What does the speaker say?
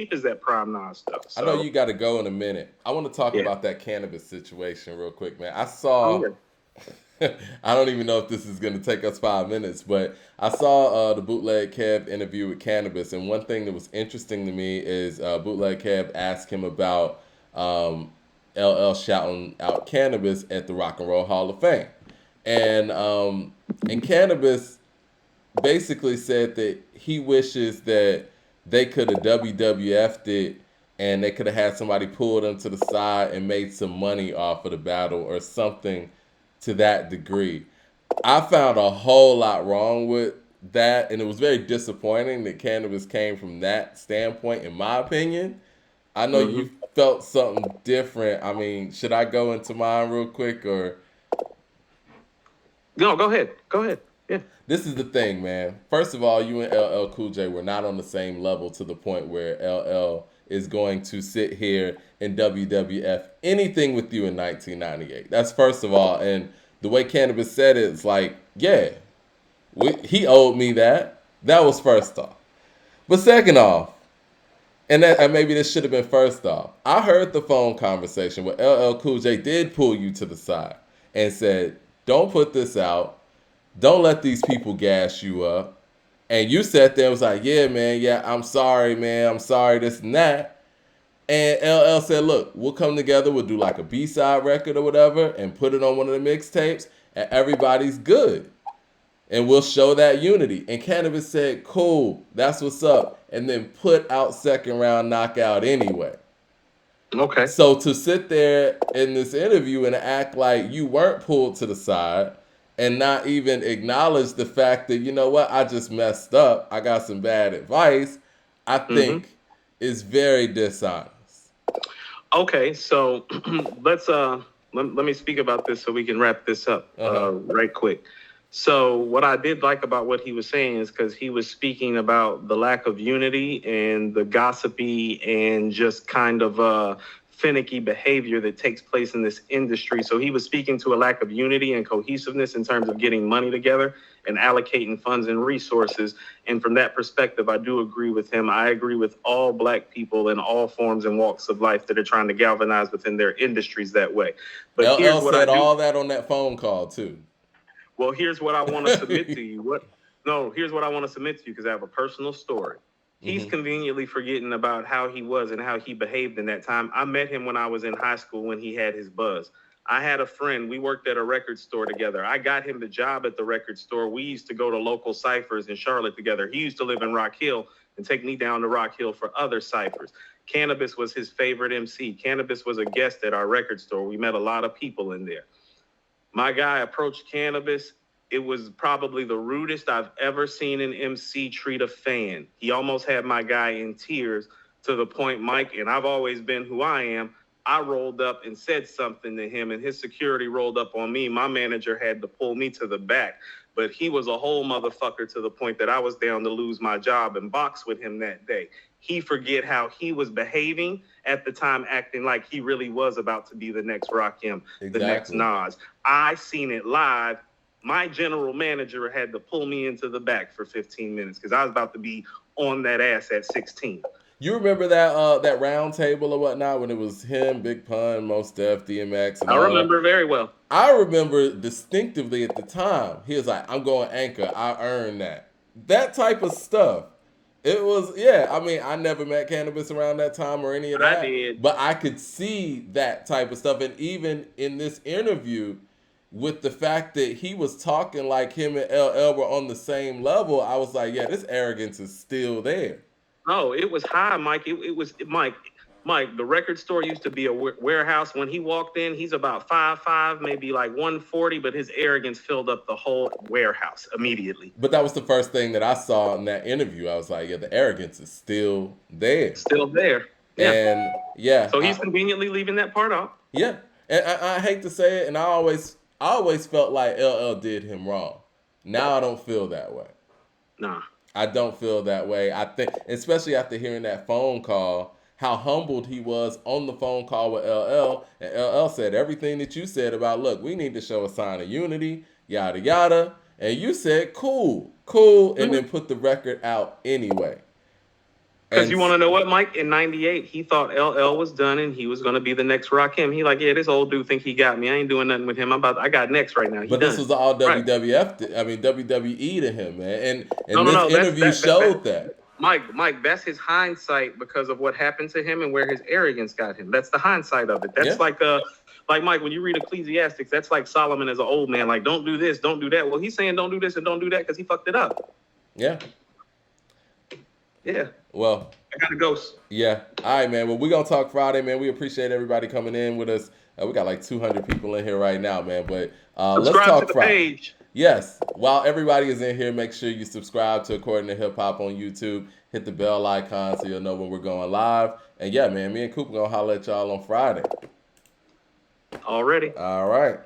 is that prime Nas stuff. I know So you got to go in a minute. I want to talk yeah, about that cannabis situation real quick, man. I oh saw. yeah, I don't even know if this is going to take us 5 minutes, but I saw the Bootleg Kev interview with Cannabis, and one thing that was interesting to me is Bootleg Kev asked him about um, LL shouting out Cannabis at the Rock and Roll Hall of Fame, and Cannabis basically said that he wishes that they could have WWF'd it and they could have had somebody pull them to the side and made some money off of the battle or something to that degree. I found a whole lot wrong with that, and it was very disappointing that Cannabis came from that standpoint, in my opinion. I know you hmm felt something different. I mean, should I go into mine real quick or no, go ahead, go ahead. Yeah, this is the thing, man. First of all, you and LL Cool J were not on the same level to the point where LL is going to sit here and WWF anything with you in 1998. That's first of all. And the way Cannabis said it, it's like, yeah, he owed me that. That was first off. But second off, and maybe this should have been first off, I heard the phone conversation where LL Cool J did pull you to the side and said, don't put this out. Don't let these people gas you up. And you sat there and was like, yeah, man, yeah, I'm sorry, man. I'm sorry, this and that. And LL said, look, we'll come together. We'll do like a B-side record or whatever and put it on one of the mixtapes and everybody's good. And we'll show that unity. And Cannabis said, cool, that's what's up. And then put out second round knockout anyway. okay. So to sit there in this interview and act like you weren't pulled to the side and not even acknowledge the fact that, you know what, I just messed up, I got some bad advice, I hmm think is very dishonest. Okay, so let me speak about this so we can wrap this up Uh-huh. right quick. So what I did like about what he was saying is because he was speaking about the lack of unity and the gossipy and just kind of finicky behavior that takes place in this industry. So he was speaking to a lack of unity and cohesiveness in terms of getting money together and allocating funds and resources. And from that perspective, I do agree with him. I agree with all Black people in all forms and walks of life that are trying to galvanize within their industries that way. But here's LL what I said do. all that on that phone call too. Well, here's what I want to submit to you. What? No, here's what I want to submit to you because I have a personal story. He's hmm conveniently forgetting about how he was and how he behaved in that time. I met him when I was in high school when he had his buzz. I had a friend. We worked at a record store together. I got him the job at the record store. We used to go to local ciphers in Charlotte together. He used to live in Rock Hill and take me down to Rock Hill for other ciphers. Cannabis was his favorite MC. Cannabis was a guest at our record store. We met a lot of people in there. My guy approached Cannabis. It was probably the rudest I've ever seen an MC treat a fan. He almost had my guy in tears to the point, Mike, and I've always been who I am. I rolled up and said something to him, and his security rolled up on me. My manager had to pull me to the back. But he was a whole motherfucker to the point that I was down to lose my job and box with him that day. He forget how he was behaving at the time, acting like he really was about to be the next Rakim, the next Exactly. Nas. I seen it live. My general manager had to pull me into the back for 15 minutes because I was about to be on that ass at 16. You remember that round table or whatnot when it was him, Big Pun, Most Def, DMX, and I all that? remember very well. I remember distinctively at the time, he was like, I'm going anchor. I earned that. That type of stuff. It was, yeah, I mean, I never met Cannabis around that time or any of I that, did. but I could see that type of stuff. And even in this interview, with the fact that he was talking like him and LL were on the same level, I was like, yeah, this arrogance is still there. No, it was high, Mike. It was Mike. Mike, the record store used to be a warehouse. When he walked in, he's about 5'5", maybe like 140, but his arrogance filled up the whole warehouse immediately. But that was the first thing that I saw in that interview. I was like, yeah, the arrogance is still there. Still there. Yeah. And yeah, So he's conveniently leaving that part out. yeah, and I hate to say it, and I always felt like LL did him wrong. Now I don't feel that way. Nah. I don't feel that way. I think, especially after hearing that phone call, how humbled he was on the phone call with LL, and LL said everything that you said about, look, we need to show a sign of unity, yada yada, and you said cool, cool, and Mhm. then put the record out anyway. Because you want to know what, Mike? In '98, he thought LL was done and he was going to be the next Rakim. He like, yeah, this old dude think he got me. I ain't doing nothing with him. I got next right now. But done. this was all Right. WWF. I mean WWE to him, man. And No. this interview showed that. Mike, that's his hindsight because of what happened to him and where his arrogance got him. That's the hindsight of it. That's like Mike, when you read Ecclesiastics, that's like Solomon as an old man. Like, don't do this, don't do that. Well, he's saying don't do this and don't do that because he fucked it up. Yeah. Yeah. Well, I got a ghost. Yeah. All right, man. Well, we're going to talk Friday, man. We appreciate everybody coming in with us. We got like 200 people in here right now, man. But let's talk to the Friday. Page. Yes. While everybody is in here, make sure you subscribe to According to Hip Hop on YouTube. Hit the bell icon so you'll know when we're going live. And yeah, man, me and Coop going to holler at y'all on Friday. Already. All right.